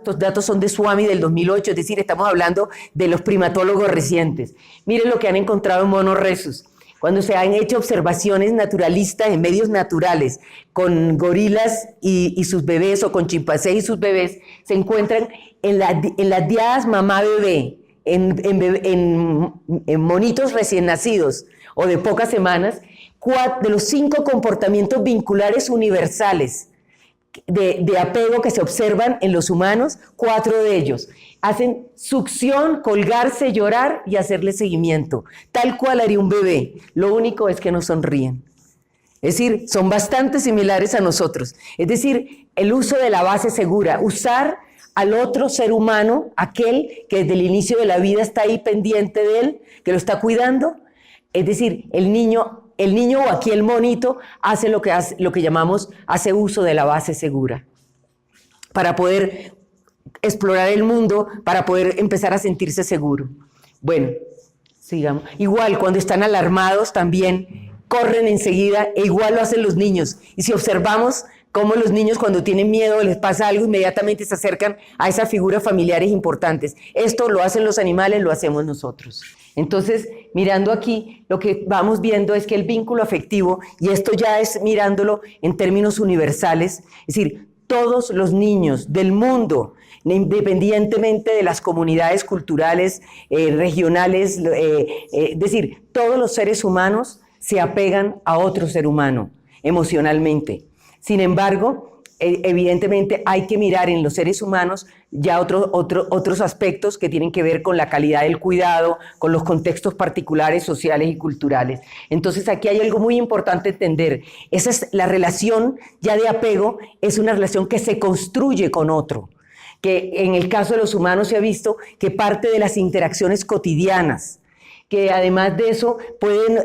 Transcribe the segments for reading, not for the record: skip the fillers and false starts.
Estos datos son de Swami del 2008, es decir, estamos hablando de los primatólogos recientes. Miren lo que han encontrado en monos rhesus. Cuando se han hecho observaciones naturalistas en medios naturales con gorilas y sus bebés o con chimpancés y sus bebés, se encuentran en las diadas mamá-bebé, en monitos recién nacidos o de pocas semanas, de los 5 comportamientos vinculares universales de apego que se observan en los humanos, 4 de ellos hacen succión, colgarse, llorar y hacerle seguimiento, tal cual haría un bebé. Lo único es que no sonríen. Es decir, son bastante similares a nosotros. Es decir, el uso de la base segura, usar al otro ser humano, aquel que desde el inicio de la vida está ahí pendiente de él, que lo está cuidando. Es decir, el niño o aquí el monito hace lo que llamamos, hace uso de la base segura para poder explorar el mundo, para poder empezar a sentirse seguro. Bueno, sigamos. Igual, cuando están alarmados también corren enseguida, e igual lo hacen los niños. Y si observamos cómo los niños cuando tienen miedo, les pasa algo, inmediatamente se acercan a esas figuras familiares importantes. Esto lo hacen los animales, lo hacemos nosotros. Entonces, mirando aquí, lo que vamos viendo es que el vínculo afectivo, y esto ya es mirándolo en términos universales, es decir, todos los niños del mundo, independientemente de las comunidades culturales, regionales, es decir, todos los seres humanos se apegan a otro ser humano emocionalmente. Sin embargo, evidentemente hay que mirar en los seres humanos ya otros aspectos que tienen que ver con la calidad del cuidado, con los contextos particulares, sociales y culturales. Entonces aquí hay algo muy importante entender. Esa es la relación ya de apego, es una relación que se construye con otro, que en el caso de los humanos se ha visto que parte de las interacciones cotidianas, que además de eso,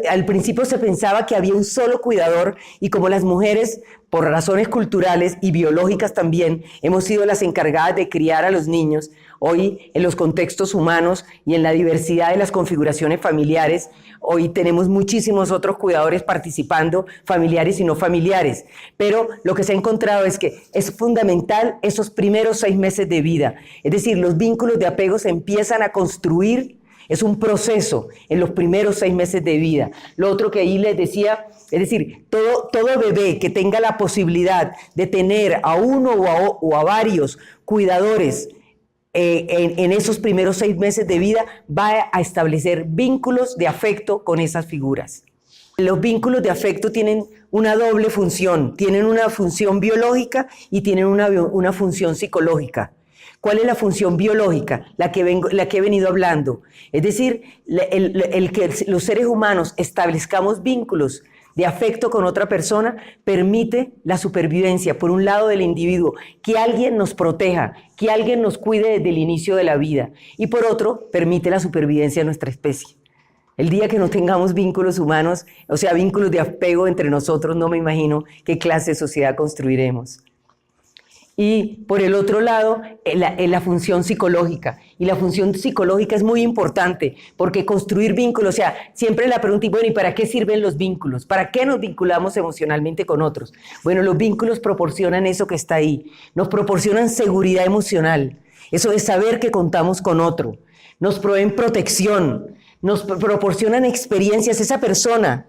al principio se pensaba que había un solo cuidador y como las mujeres, por razones culturales y biológicas también, hemos sido las encargadas de criar a los niños, hoy en los contextos humanos y en la diversidad de las configuraciones familiares, hoy tenemos muchísimos otros cuidadores participando, familiares y no familiares, pero lo que se ha encontrado es que es fundamental esos primeros 6 meses de vida, es decir, los vínculos de apego se empiezan a construir. Es un proceso en los primeros 6 meses de vida. Lo otro que ahí les decía, es decir, todo bebé que tenga la posibilidad de tener a uno o a varios cuidadores en esos primeros 6 meses de vida va a establecer vínculos de afecto con esas figuras. Los vínculos de afecto tienen una doble función, tienen una función biológica y tienen una función psicológica. ¿Cuál es la función biológica? La que he venido hablando. Es decir, el que los seres humanos establezcamos vínculos de afecto con otra persona permite la supervivencia, por un lado del individuo, que alguien nos proteja, que alguien nos cuide desde el inicio de la vida, y por otro, permite la supervivencia de nuestra especie. El día que no tengamos vínculos humanos, o sea, vínculos de apego entre nosotros, no me imagino qué clase de sociedad construiremos. Y por el otro lado, la función psicológica. Y la función psicológica es muy importante, porque construir vínculos, o sea, siempre la pregunta, y bueno, ¿y para qué sirven los vínculos? ¿Para qué nos vinculamos emocionalmente con otros? Bueno, los vínculos proporcionan eso que está ahí. Nos proporcionan seguridad emocional, eso de saber que contamos con otro. Nos proveen protección, nos proporcionan experiencias, esa persona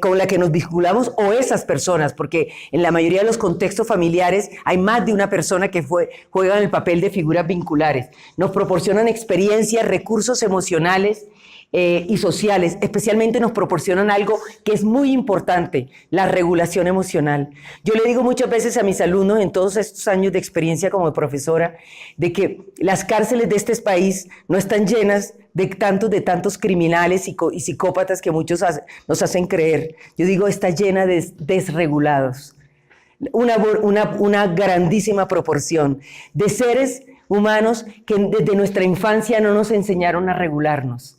con la que nos vinculamos o esas personas, porque en la mayoría de los contextos familiares hay más de una persona que juegan el papel de figuras vinculares. Nos proporcionan experiencias, recursos emocionales y sociales, especialmente nos proporcionan algo que es muy importante, la regulación emocional. Yo le digo muchas veces a mis alumnos en todos estos años de experiencia como profesora, de que las cárceles de este país no están llenas de tantos criminales y psicópatas que muchos nos hacen creer. Yo digo, está llena de desregulados. Una grandísima proporción de seres humanos que desde nuestra infancia no nos enseñaron a regularnos.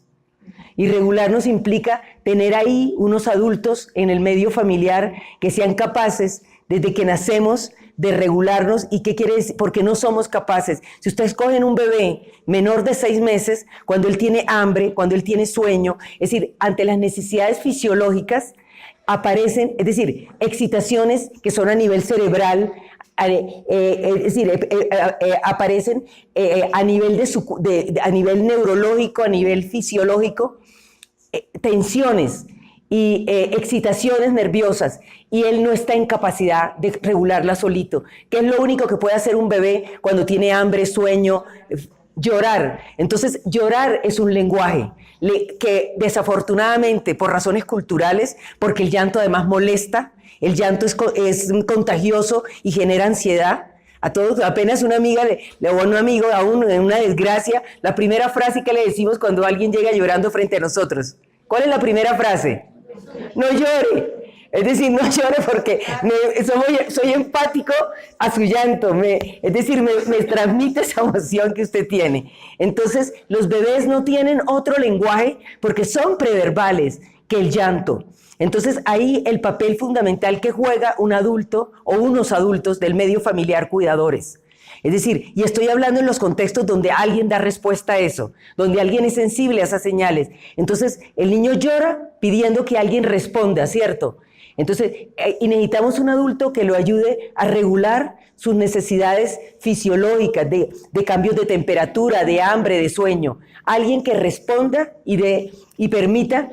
Y regularnos implica tener ahí unos adultos en el medio familiar que sean capaces, desde que nacemos, de regularnos. ¿Y qué quiere decir? Porque no somos capaces. Si ustedes cogen un bebé menor de 6 meses, cuando él tiene hambre, cuando él tiene sueño, es decir, ante las necesidades fisiológicas, aparecen, es decir, excitaciones que son a nivel cerebral, aparecen a nivel, a nivel neurológico, a nivel fisiológico, tensiones y excitaciones nerviosas, y él no está en capacidad de regularla solito, que es lo único que puede hacer un bebé cuando tiene hambre, sueño, llorar. Entonces, llorar es un lenguaje que desafortunadamente, por razones culturales, porque el llanto además molesta, el llanto es contagioso y genera ansiedad. A todos, apenas una amiga o un amigo a uno en una desgracia, la primera frase que le decimos cuando alguien llega llorando frente a nosotros, ¿cuál es la primera frase? No llore. Es decir, no llore porque soy empático a su llanto, es decir, me transmite esa emoción que usted tiene. Entonces, los bebés no tienen otro lenguaje porque son preverbales que el llanto. Entonces, ahí el papel fundamental que juega un adulto o unos adultos del medio familiar cuidadores. Es decir, y estoy hablando en los contextos donde alguien da respuesta a eso, donde alguien es sensible a esas señales. Entonces, el niño llora pidiendo que alguien responda, ¿cierto? Entonces, y necesitamos un adulto que lo ayude a regular sus necesidades fisiológicas, de cambios de temperatura, de hambre, de sueño. Alguien que responda y permita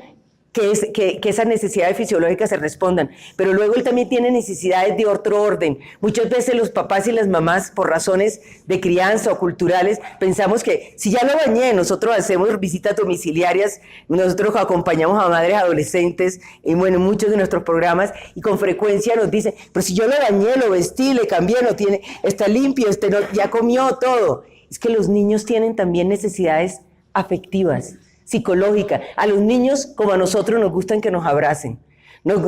que esas necesidades fisiológicas se respondan. Pero luego él también tiene necesidades de otro orden. Muchas veces los papás y las mamás, por razones de crianza o culturales, pensamos que si ya lo bañé, nosotros hacemos visitas domiciliarias, nosotros acompañamos a madres adolescentes, y bueno, muchos de nuestros programas, y con frecuencia nos dicen, pero si yo lo bañé, lo vestí, le cambié, está limpio, ya comió todo. Es que los niños tienen también necesidades afectivas, psicológica. A los niños, como a nosotros, nos gustan que nos abracen. Nos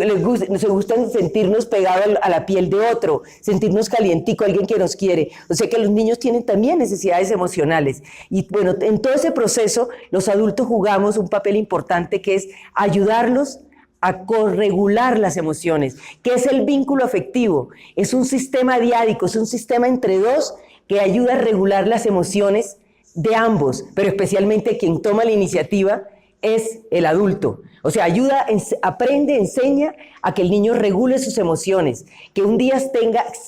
gustan sentirnos pegados a la piel de otro, sentirnos calientico, alguien que nos quiere. O sea que los niños tienen también necesidades emocionales. Y bueno, en todo ese proceso, los adultos jugamos un papel importante que es ayudarlos a corregular las emociones. ¿Qué es el vínculo afectivo? Es un sistema diádico, es un sistema entre dos que ayuda a regular las emociones de ambos, pero especialmente quien toma la iniciativa es el adulto. O sea, aprende, enseña a que el niño regule sus emociones, que un día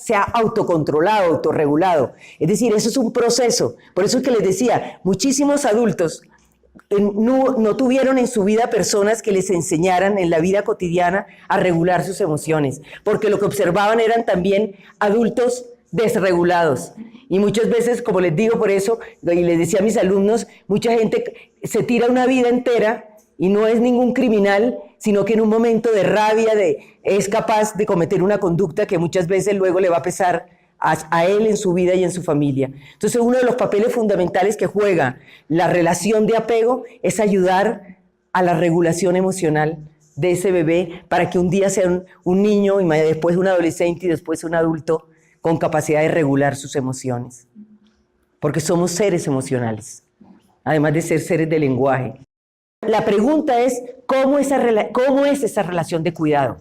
sea autocontrolado, autorregulado. Es decir, eso es un proceso. Por eso es que les decía, muchísimos adultos no tuvieron en su vida personas que les enseñaran en la vida cotidiana a regular sus emociones, porque lo que observaban eran también adultos desregulados. Y muchas veces, como les digo, por eso, y les decía a mis alumnos, mucha gente se tira una vida entera y no es ningún criminal, sino que en un momento de rabia es capaz de cometer una conducta que muchas veces luego le va a pesar a él en su vida y en su familia. Entonces, uno de los papeles fundamentales que juega la relación de apego es ayudar a la regulación emocional de ese bebé para que un día sea un niño y después un adolescente y después un adulto con capacidad de regular sus emociones, porque somos seres emocionales, además de ser seres de lenguaje. La pregunta es, ¿cómo es esa relación de cuidado?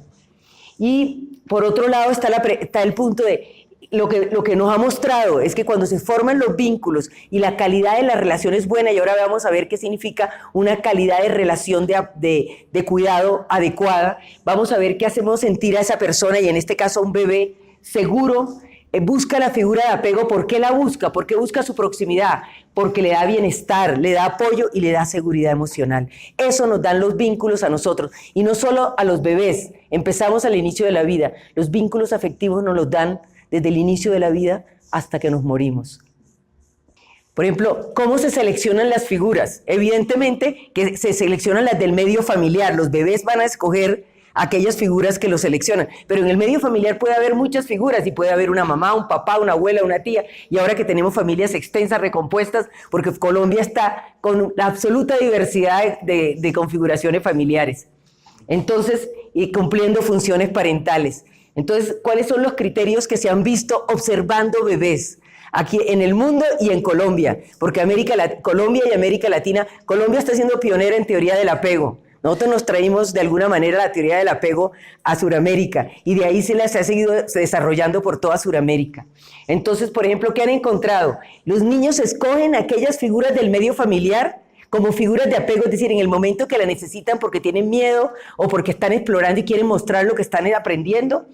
Y por otro lado está el punto de, lo que nos ha mostrado es que cuando se forman los vínculos y la calidad de la relación es buena, y ahora vamos a ver qué significa una calidad de relación de cuidado adecuada, vamos a ver qué hacemos sentir a esa persona, y en este caso a un bebé seguro. Busca la figura de apego. ¿Por qué la busca? ¿Por qué busca su proximidad? Porque le da bienestar, le da apoyo y le da seguridad emocional. Eso nos dan los vínculos a nosotros. Y no solo a los bebés. Empezamos al inicio de la vida. Los vínculos afectivos nos los dan desde el inicio de la vida hasta que nos morimos. Por ejemplo, ¿cómo se seleccionan las figuras? Evidentemente que se seleccionan las del medio familiar. Los bebés van a escoger aquellas figuras que lo seleccionan, pero en el medio familiar puede haber muchas figuras y puede haber una mamá, un papá, una abuela, una tía, y ahora que tenemos familias extensas, recompuestas, porque Colombia está con la absoluta diversidad de configuraciones familiares, entonces, y cumpliendo funciones parentales. Entonces, ¿cuáles son los criterios que se han visto observando bebés aquí en el mundo y en Colombia? Porque Colombia y América Latina, Colombia está siendo pionera en teoría del apego. Nosotros nos traímos de alguna manera la teoría del apego a Sudamérica y de ahí se ha seguido desarrollando por toda Sudamérica. Entonces, por ejemplo, ¿qué han encontrado? Los niños escogen aquellas figuras del medio familiar como figuras de apego, es decir, en el momento que la necesitan porque tienen miedo o porque están explorando y quieren mostrar lo que están aprendiendo.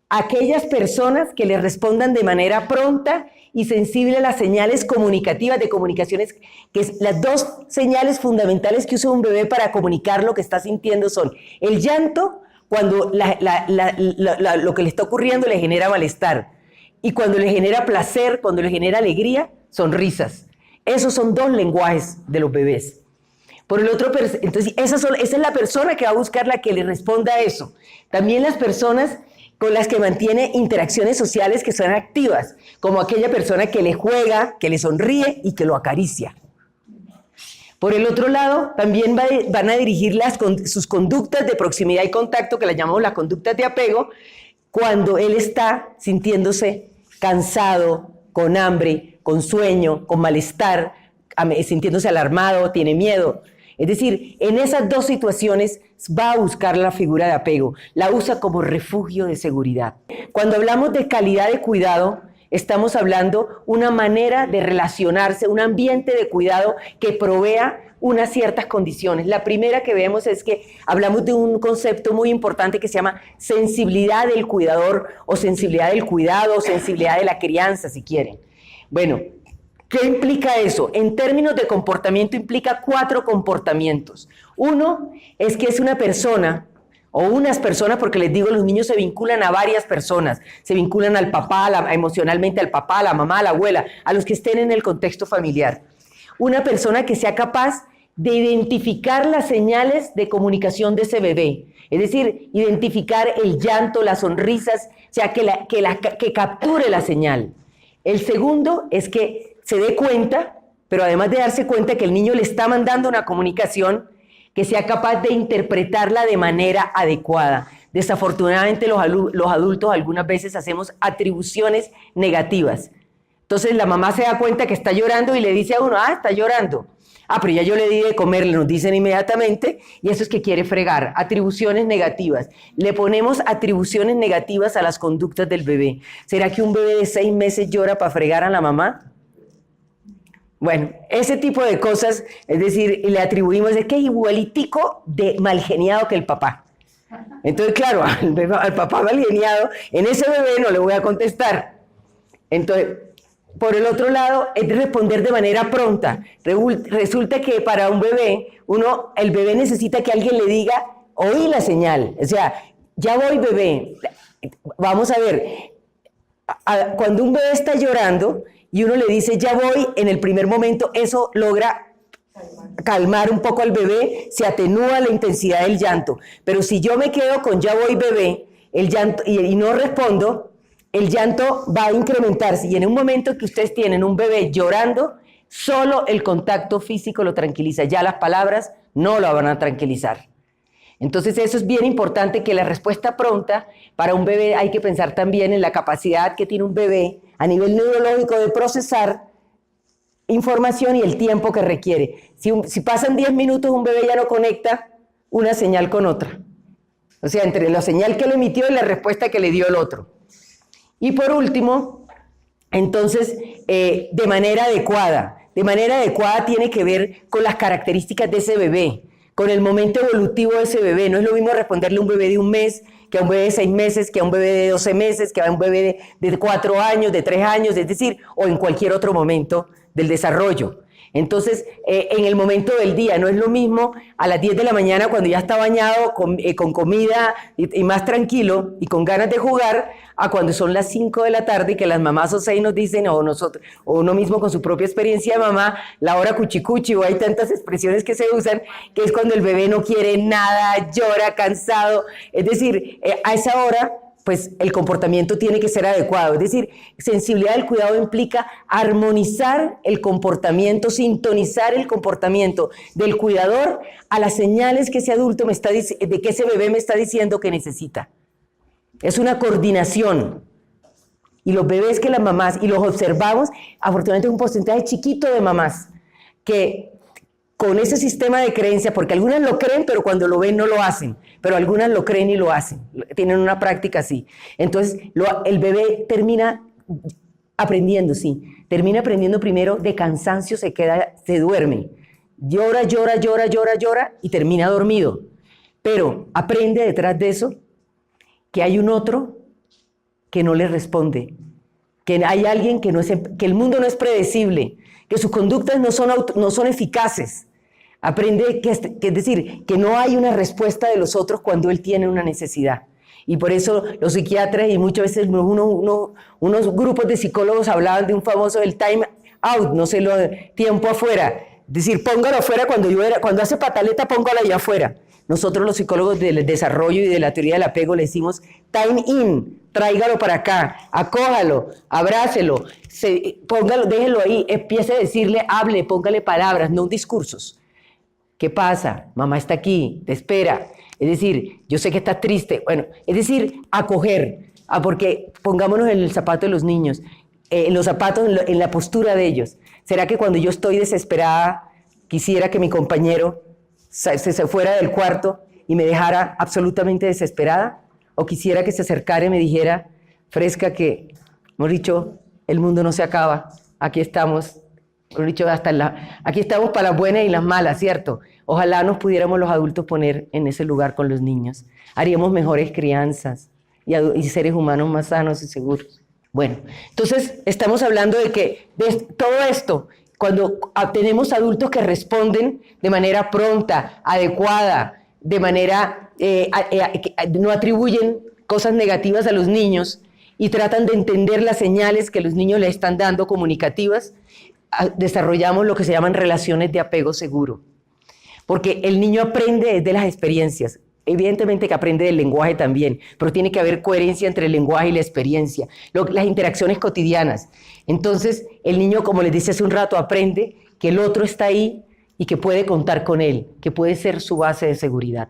Aquellas personas que les respondan de manera pronta y sensible a las señales comunicativas de comunicaciones, que es las dos señales fundamentales que usa un bebé para comunicar lo que está sintiendo son el llanto, cuando lo que le está ocurriendo le genera malestar, y cuando le genera placer, cuando le genera alegría, sonrisas. Esos son dos lenguajes de los bebés. Por el otro, entonces esa es la persona que va a buscar la que le responda a eso. También las personas con las que mantiene interacciones sociales que son activas, como aquella persona que le juega, que le sonríe y que lo acaricia. Por el otro lado, también van a dirigir sus conductas de proximidad y contacto, que las llamamos las conductas de apego, cuando él está sintiéndose cansado, con hambre, con sueño, con malestar, sintiéndose alarmado, tiene miedo. Es decir, en esas dos situaciones va a buscar la figura de apego, la usa como refugio de seguridad. Cuando hablamos de calidad de cuidado, estamos hablando una manera de relacionarse, un ambiente de cuidado que provea unas ciertas condiciones. La primera que vemos es que hablamos de un concepto muy importante que se llama sensibilidad del cuidador o sensibilidad del cuidado o sensibilidad de la crianza, si quieren. Bueno, ¿qué implica eso? En términos de comportamiento implica 4 comportamientos. Uno es que es una persona o unas personas, porque les digo, los niños se vinculan a varias personas, se vinculan al papá, emocionalmente al papá, a la mamá, a la abuela, a los que estén en el contexto familiar. Una persona que sea capaz de identificar las señales de comunicación de ese bebé, es decir, identificar el llanto, las sonrisas, o sea, que capture la señal. El segundo es que se dé cuenta, pero además de darse cuenta que el niño le está mandando una comunicación, que sea capaz de interpretarla de manera adecuada. Desafortunadamente los adultos algunas veces hacemos atribuciones negativas. Entonces la mamá se da cuenta que está llorando y le dice a uno, está llorando. Pero ya yo le di de comer, nos dicen inmediatamente, y eso es que quiere fregar. Atribuciones negativas. Le ponemos atribuciones negativas a las conductas del bebé. ¿Será que un bebé de 6 meses llora para fregar a la mamá? Bueno, ese tipo de cosas, es decir, le atribuimos, es que es igualitico de malgeniado que el papá. Entonces, claro, al papá malgeniado, en ese bebé no le voy a contestar. Entonces, por el otro lado, es responder de manera pronta. Resulta que para un bebé, el bebé necesita que alguien le diga, oí la señal. O sea, ya voy, bebé. Vamos a ver, cuando un bebé está llorando y uno le dice, ya voy, en el primer momento eso logra calmar un poco al bebé, se atenúa la intensidad del llanto. Pero si yo me quedo con ya voy, bebé, el llanto, y no respondo, el llanto va a incrementarse. Y en un momento que ustedes tienen un bebé llorando, solo el contacto físico lo tranquiliza. Ya las palabras no lo van a tranquilizar. Entonces eso es bien importante, que la respuesta pronta para un bebé, hay que pensar también en la capacidad que tiene un bebé a nivel neurológico de procesar información y el tiempo que requiere. Si pasan 10 minutos, un bebé ya no conecta una señal con otra. O sea, entre la señal que le emitió y la respuesta que le dio el otro. Y por último, entonces, de manera adecuada. De manera adecuada tiene que ver con las características de ese bebé, con el momento evolutivo de ese bebé. No es lo mismo responderle a un bebé de 1 mes, que a un bebé de 6 meses, que a un bebé de 12 meses, que a un bebé de 4 años, de 3 años, es decir, o en cualquier otro momento del desarrollo. Entonces, en el momento del día, no es lo mismo a las 10 de la mañana cuando ya está bañado, con comida y más tranquilo y con ganas de jugar, a cuando son las 5 de la tarde y que las mamás o 6 nos dicen, o nosotros, o uno mismo con su propia experiencia de mamá, la hora cuchicuchi, o hay tantas expresiones que se usan, que es cuando el bebé no quiere nada, llora, cansado. Es decir, a esa hora, pues el comportamiento tiene que ser adecuado. Es decir, sensibilidad del cuidado implica armonizar el comportamiento, sintonizar el comportamiento del cuidador a las señales que ese adulto de que ese bebé me está diciendo que necesita. Es una coordinación. Y los bebés que las mamás, y los observamos, afortunadamente es un porcentaje chiquito de mamás que con ese sistema de creencia, porque algunas lo creen, pero cuando lo ven no lo hacen, pero algunas lo creen y lo hacen, tienen una práctica así. Entonces, el bebé termina aprendiendo, sí, termina aprendiendo primero de cansancio, se duerme, llora, llora, llora, llora, llora y termina dormido. Pero aprende detrás de eso que hay un otro que no le responde, que hay alguien que el mundo no es predecible, que sus conductas no son eficaces. Aprende que es decir, que no hay una respuesta de los otros cuando él tiene una necesidad. Y por eso los psiquiatras y muchas veces unos grupos de psicólogos hablaban de un famoso el time out, tiempo afuera. Es decir, póngalo afuera cuando hace pataleta, póngalo allá afuera. Nosotros los psicólogos del desarrollo y de la teoría del apego le decimos time in, tráigalo para acá, acójalo, abrácelo, póngalo, déjelo ahí, empiece a decirle, hable, póngale palabras, no discursos. ¿Qué pasa? Mamá está aquí, te espera. Es decir, yo sé que estás triste. Bueno, es decir, acoger, porque pongámonos en el zapato de los niños, en los zapatos, en la postura de ellos. ¿Será que cuando yo estoy desesperada, quisiera que mi compañero se fuera del cuarto y me dejara absolutamente desesperada? ¿O quisiera que se acercara y me dijera, Fresca, que, hemos dicho, el mundo no se acaba, aquí estamos, hemos dicho, aquí estamos para las buenas y las malas, ¿cierto? Ojalá nos pudiéramos los adultos poner en ese lugar con los niños. Haríamos mejores crianzas y seres humanos más sanos y seguros. Bueno, entonces estamos hablando de que de todo esto, cuando tenemos adultos que responden de manera pronta, adecuada, de manera, no atribuyen cosas negativas a los niños y tratan de entender las señales que los niños le están dando comunicativas, desarrollamos lo que se llaman relaciones de apego seguro. Porque el niño aprende desde las experiencias. Evidentemente que aprende del lenguaje también, pero tiene que haber coherencia entre el lenguaje y la experiencia, las interacciones cotidianas. Entonces, el niño, como les dije hace un rato, aprende que el otro está ahí y que puede contar con él, que puede ser su base de seguridad.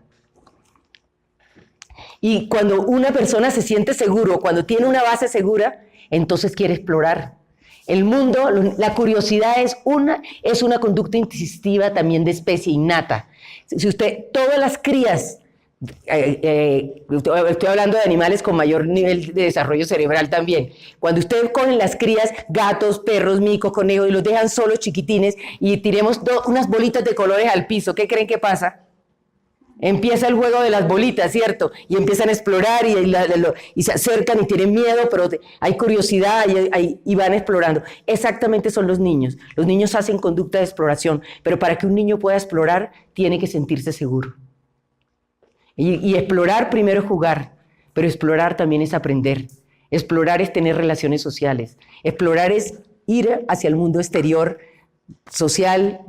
Y cuando una persona se siente seguro, cuando tiene una base segura, entonces quiere explorar. El mundo, la curiosidad es una conducta instintiva también de especie innata. Si usted, todas las crías, estoy hablando de animales con mayor nivel de desarrollo cerebral también. Cuando usted cogen las crías, gatos, perros, micos, conejos, y los dejan solos chiquitines y tiremos unas bolitas de colores al piso, ¿qué creen que pasa? Empieza el juego de las bolitas, ¿cierto? Y empiezan a explorar y se acercan y tienen miedo, pero hay curiosidad y van explorando. Exactamente son los niños. Los niños hacen conducta de exploración, pero para que un niño pueda explorar, tiene que sentirse seguro. Y explorar primero es jugar, pero explorar también es aprender. Explorar es tener relaciones sociales. Explorar es ir hacia el mundo exterior, social,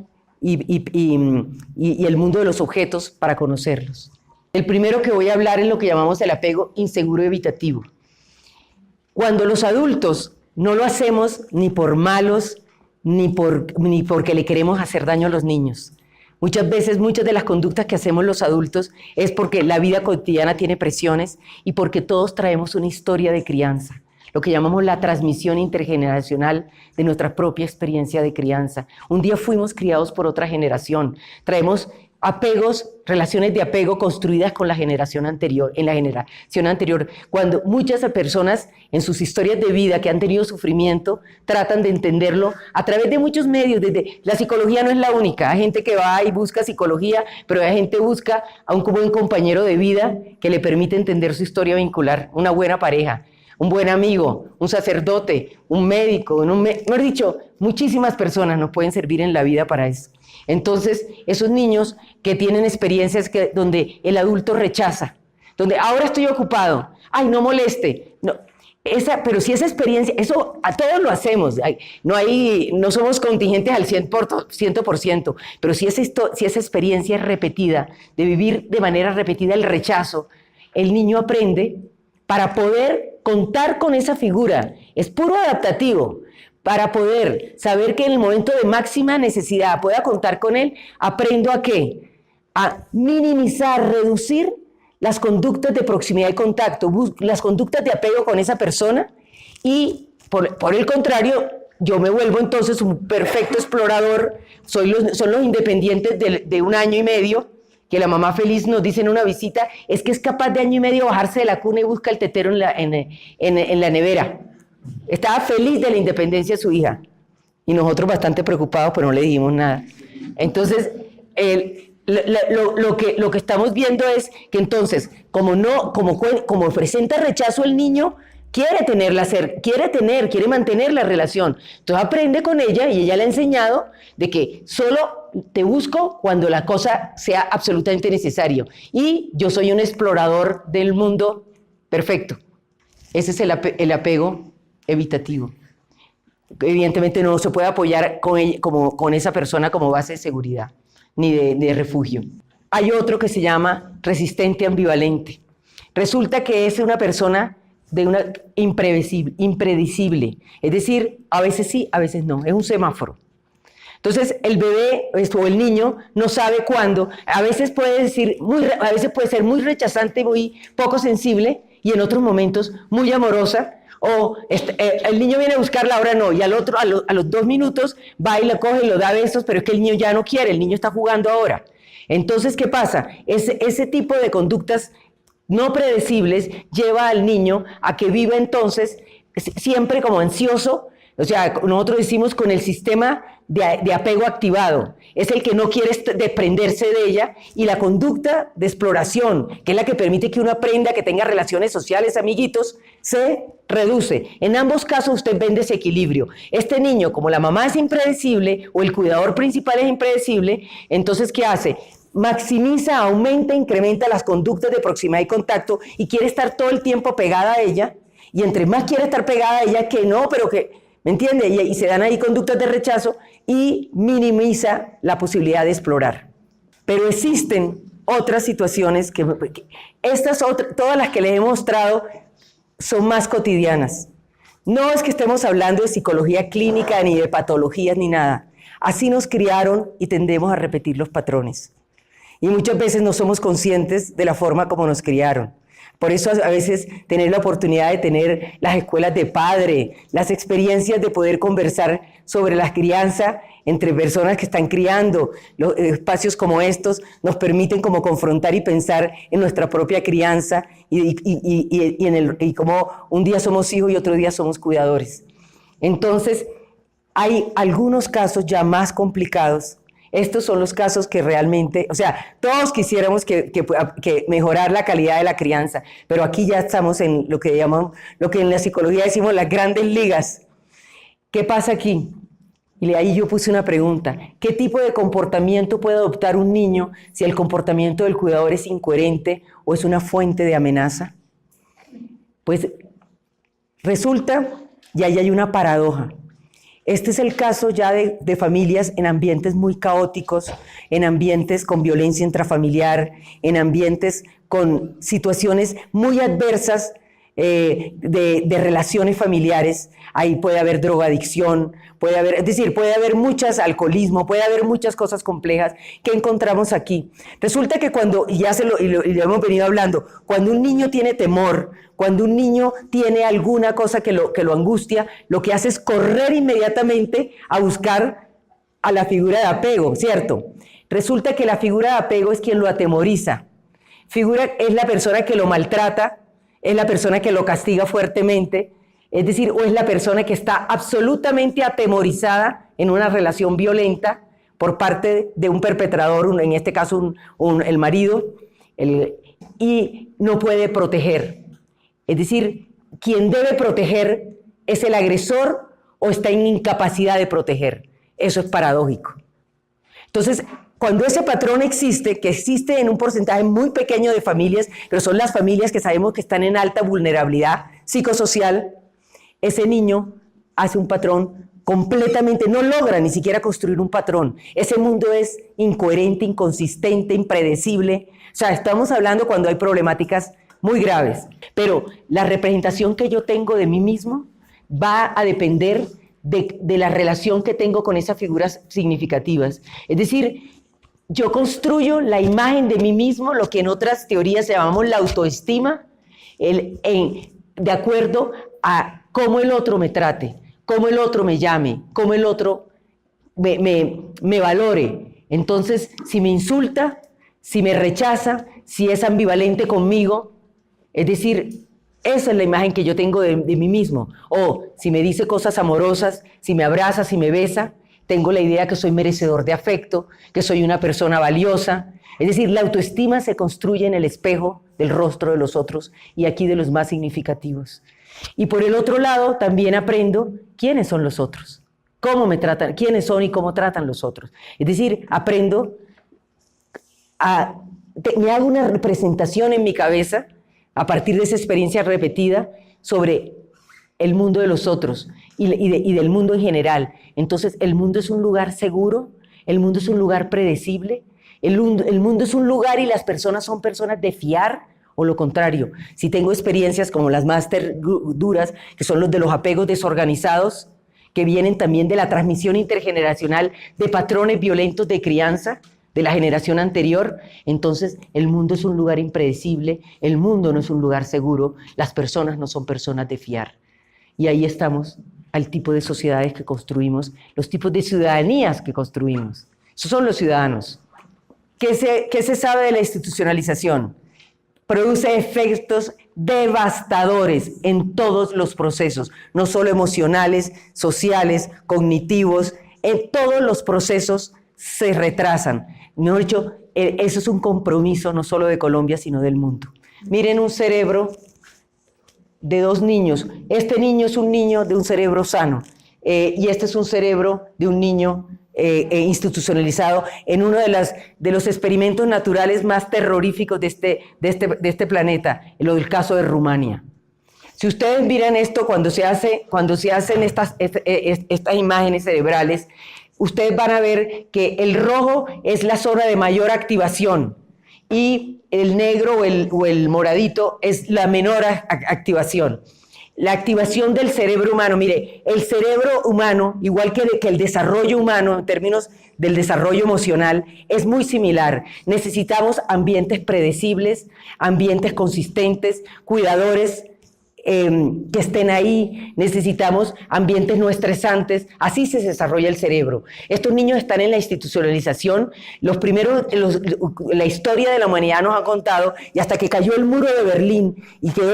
y el mundo de los objetos para conocerlos. El primero que voy a hablar es lo que llamamos el apego inseguro evitativo. Cuando los adultos no lo hacemos ni por malos, ni porque le queremos hacer daño a los niños. Muchas veces, muchas de las conductas que hacemos los adultos es porque la vida cotidiana tiene presiones y porque todos traemos una historia de crianza, lo que llamamos la transmisión intergeneracional de nuestra propia experiencia de crianza. Un día fuimos criados por otra generación, traemos apegos, relaciones de apego construidas con la generación anterior, en la generación anterior, cuando muchas personas en sus historias de vida que han tenido sufrimiento tratan de entenderlo a través de muchos medios. La psicología no es la única, hay gente que va y busca psicología, pero hay gente que busca a un buen compañero de vida que le permite entender su historia vincular, una buena pareja, un buen amigo, un sacerdote, un médico, mejor dicho, muchísimas personas nos pueden servir en la vida para eso. Entonces, esos niños que tienen experiencias donde el adulto rechaza, donde ahora estoy ocupado, ay, no moleste, no, pero si esa experiencia, eso a todos lo hacemos, no somos contingentes al 100%, pero si esa experiencia es repetida, de vivir de manera repetida el rechazo, el niño aprende para poder contar con esa figura, es puro adaptativo. Para poder saber que en el momento de máxima necesidad pueda contar con él, aprendo ¿a qué? A minimizar, reducir las conductas de proximidad y contacto, las conductas de apego con esa persona y, por el contrario, yo me vuelvo entonces un perfecto explorador. Son los independientes de 1 año y medio, que la mamá feliz nos dice en una visita, es que es capaz de 1 año y medio bajarse de la cuna y busca el tetero en la nevera. Estaba feliz de la independencia de su hija. Y nosotros bastante preocupados, pero no le dijimos nada. Entonces, lo que estamos viendo es que entonces, como presenta rechazo el niño, quiere mantener la relación. Entonces aprende con ella y ella le ha enseñado de que solo te busco cuando la cosa sea absolutamente necesario. Y yo soy un explorador del mundo perfecto. Ese es el apego evitativo. Evidentemente no se puede apoyar con esa persona como base de seguridad ni de refugio. Hay otro que se llama resistente ambivalente. Resulta que es una persona de una impredecible, es decir, a veces sí, a veces no, es un semáforo. Entonces el bebé o el niño no sabe cuándo, a veces puede ser muy rechazante, muy poco sensible, y en otros momentos muy amorosa, o el niño viene a buscarla, ahora no, y a los 2 minutos va y la coge y lo da besos, pero es que el niño ya no quiere, el niño está jugando ahora. Entonces, ¿qué pasa? Ese tipo de conductas no predecibles lleva al niño a que viva entonces siempre como ansioso, o sea, nosotros decimos con el sistema de apego activado, es el que no quiere desprenderse de ella, y la conducta de exploración, que es la que permite que uno aprenda, que tenga relaciones sociales, amiguitos, se reduce. En ambos casos usted ve desequilibrio. Este niño, como la mamá es impredecible o el cuidador principal es impredecible, entonces ¿qué hace? Maximiza, aumenta, incrementa las conductas de proximidad y contacto y quiere estar todo el tiempo pegada a ella, y entre más quiere estar pegada a ella que no, pero que, ¿me entiende? Y se dan ahí conductas de rechazo y minimiza la posibilidad de explorar. Pero existen otras situaciones todas las que les he mostrado son más cotidianas. No es que estemos hablando de psicología clínica, ni de patologías, ni nada. Así nos criaron y tendemos a repetir los patrones. Y muchas veces no somos conscientes de la forma como nos criaron. Por eso a veces tener la oportunidad de tener las escuelas de padre, las experiencias de poder conversar sobre la crianza entre personas que están criando, los espacios como estos nos permiten como confrontar y pensar en nuestra propia crianza y cómo un día somos hijos y otro día somos cuidadores. Entonces, hay algunos casos ya más complicados. Estos son los casos que realmente, o sea, todos quisiéramos que mejorar la calidad de la crianza, pero aquí ya estamos en lo que en la psicología decimos las grandes ligas. ¿Qué pasa aquí? Y ahí yo puse una pregunta. ¿Qué tipo de comportamiento puede adoptar un niño si el comportamiento del cuidador es incoherente o es una fuente de amenaza? Pues resulta, y ahí hay una paradoja. Este es el caso ya de familias en ambientes muy caóticos, en ambientes con violencia intrafamiliar, en ambientes con situaciones muy adversas de relaciones familiares. Ahí puede haber drogadicción, puede haber muchas alcoholismo, puede haber muchas cosas complejas que encontramos aquí. Resulta que y lo hemos venido hablando, cuando un niño tiene temor, cuando un niño tiene alguna cosa que lo angustia, lo que hace es correr inmediatamente a buscar a la figura de apego, ¿cierto? Resulta que la figura de apego es quien lo atemoriza. Es la persona que lo maltrata, es la persona que lo castiga fuertemente, es decir, o es la persona que está absolutamente atemorizada en una relación violenta por parte de un perpetrador, en este caso el marido, y no puede proteger. Es decir, quien debe proteger es el agresor o está en incapacidad de proteger. Eso es paradójico. Entonces, cuando ese patrón existe, que existe en un porcentaje muy pequeño de familias, pero son las familias que sabemos que están en alta vulnerabilidad psicosocial, ese niño hace un patrón completamente, no logra ni siquiera construir un patrón. Ese mundo es incoherente, inconsistente, impredecible. O sea, estamos hablando cuando hay problemáticas muy graves, pero la representación que yo tengo de mí mismo va a depender de la relación que tengo con esas figuras significativas. Es decir, yo construyo la imagen de mí mismo, lo que en otras teorías llamamos la autoestima, de acuerdo a cómo el otro me trate, cómo el otro me llame, cómo el otro me valore. Entonces, si me insulta, si me rechaza, si es ambivalente conmigo, es decir, esa es la imagen que yo tengo de mí mismo. O si me dice cosas amorosas, si me abraza, si me besa, tengo la idea que soy merecedor de afecto, que soy una persona valiosa. Es decir, la autoestima se construye en el espejo del rostro de los otros y aquí de los más significativos. Y por el otro lado, también aprendo quiénes son los otros, cómo me tratan, quiénes son y cómo tratan los otros. Es decir, aprendo me hago una representación en mi cabeza a partir de esa experiencia repetida sobre el mundo de los otros y del mundo en general. Entonces, el mundo es un lugar seguro, el mundo es un lugar predecible, el mundo es un lugar y las personas son personas de fiar, o lo contrario. Si tengo experiencias como las más duras, que son los de los apegos desorganizados, que vienen también de la transmisión intergeneracional de patrones violentos de crianza, de la generación anterior, entonces el mundo es un lugar impredecible, el mundo no es un lugar seguro, las personas no son personas de fiar. Y ahí estamos al tipo de sociedades que construimos, los tipos de ciudadanías que construimos. Esos son los ciudadanos. ¿Qué se sabe de la institucionalización? Produce efectos devastadores en todos los procesos, no solo emocionales, sociales, cognitivos, en todos los procesos se retrasan. Mejor dicho, eso es un compromiso no solo de Colombia, sino del mundo. Miren un cerebro de dos niños. Este niño es un niño de un cerebro sano y este es un cerebro de un niño institucionalizado en uno de los experimentos naturales más terroríficos de este planeta, el caso de Rumania. Si ustedes miran esto cuando se hacen estas imágenes cerebrales, ustedes van a ver que el rojo es la zona de mayor activación y el negro o el moradito es la menor activación. La activación del cerebro humano, mire, el cerebro humano, igual que el desarrollo humano en términos del desarrollo emocional, es muy similar. Necesitamos ambientes predecibles, ambientes consistentes, cuidadores que estén ahí, necesitamos ambientes no estresantes, así se desarrolla el cerebro. Estos niños están en la institucionalización, la historia de la humanidad nos ha contado, y hasta que cayó el muro de Berlín y quedó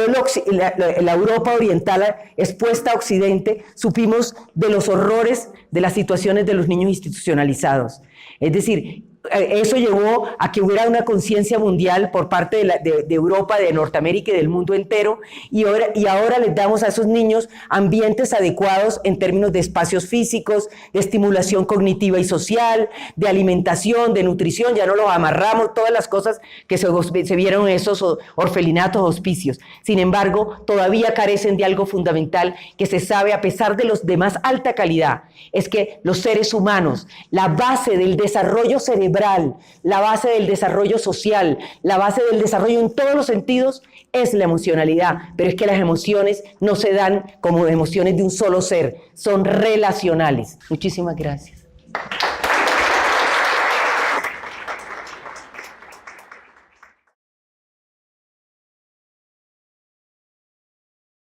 la Europa oriental expuesta a Occidente, supimos de los horrores de las situaciones de los niños institucionalizados. Es decir, eso llevó a que hubiera una conciencia mundial por parte de Europa, de Norteamérica y del mundo entero, y ahora les damos a esos niños ambientes adecuados en términos de espacios físicos, de estimulación cognitiva y social, de alimentación, de nutrición, ya no los amarramos, todas las cosas que se vieron en esos orfelinatos, hospicios. Sin embargo, todavía carecen de algo fundamental que se sabe a pesar de los de más alta calidad, es que los seres humanos, la base del desarrollo cerebral, la base del desarrollo social, la base del desarrollo en todos los sentidos es la emocionalidad, pero es que las emociones no se dan como emociones de un solo ser, son relacionales. Muchísimas gracias.